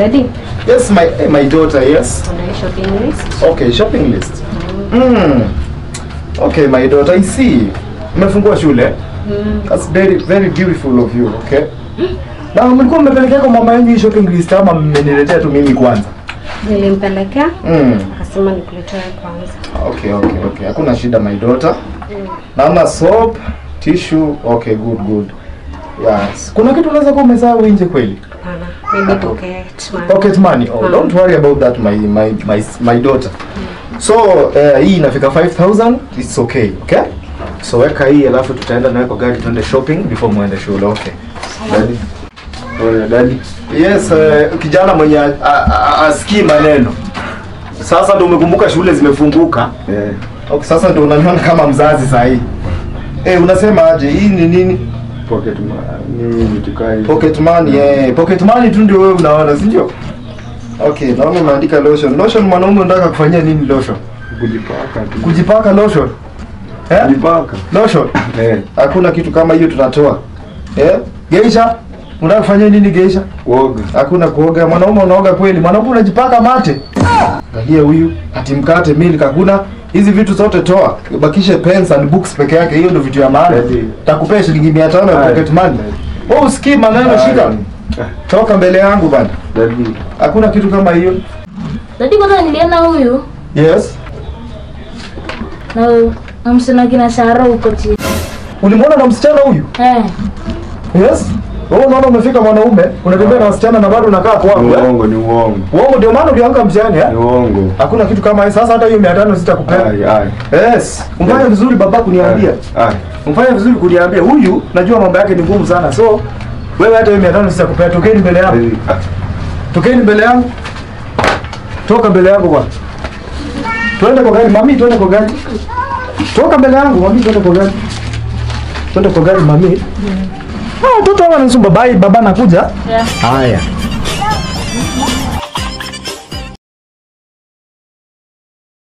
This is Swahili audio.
Daddy? Yes, my daughter, yes. On a shopping list? Okay, shopping list. Okay, my daughter, I see. Umefungua shule? That's very beautiful of you, okay? Na mlikuwa mmepelekea kwa mama yangu shopping list ama mmeniletea tu mimi kwanza? Nilimpelekea. Akasema nikuletee kwanza. Okay. Hakuna shida my daughter. Naona soap, tissue, okay, good. Yes. Kuna kitu unaweza kuwa umesahau nje kweli? Hapana, maybe pocket money. Pocket money. Oh, don't worry about that my daughter. So, hii inafika 5,000, it's okay? So weka hii alafu tutaenda nawe kwa gari tuende shopping before muende shule, okay? Daddy. Daddy. Yes, kijana mwenye asikii maneno. Sasa ndio umekumbuka shule zimefunguka. Okay, sasa ndio unaniona kama mzazi sasa hii. Unasema aje? Hii ni nini? Pocket money. Pocket money tu ndio wewe unaona, si ndio? Okay, naona umeandika lotion. Lotion mwanaume unataka kufanyia nini lotion? Kujipaka tu. Kujipaka lotion? Kujipaka. Lotion? Hakuna kitu kama hiyo tunatoa. Geisha? Unataka kufanyia nini geisha? Kuoga. Hakuna kuoga. Mwanaume unaoga kweli? Mwanaume unajipaka mate. Angalia huyu, ati mkate milk hakuna. Hizi vitu zote toa. Ubakishe pens and books peke yake. Hiyo ndio vitu ya maana. Takupea shilingi 500 ya pocket money. Wewe usikii maneno shika. Toka mbele yangu bana. Daddy. Hakuna kitu kama hiyo. Daddy, kwanza niliona huyu. Yes. Na msichana kina Shara huko chini. Ulimwona na msichana huyu? Yes. Wewe unaona umefika mwanaume, unatembea na wasichana na bado unakaa kwako. Ni uongo. Uongo ndio maana ulianguka mtihani Ni uongo. Hakuna kitu kama hiyo. Sasa hata hiyo 500 sitakupea. Yes. Umfanye vizuri baba kuniambia. Umfanye vizuri kuniambia. Huyu najua mambo yake ni ngumu sana. So wewe hata hiyo 500 sitakupea. Tokeni mbele yangu. Tokeni mbele yangu. Toka mbele yangu bwana. Twende kwa gari, mami, twende kwa gari. Toka mbele yangu, mami, twende kwa gari. Twende kwa gari, mami. Mtoto wangu anasumba baba nakuja. Haya.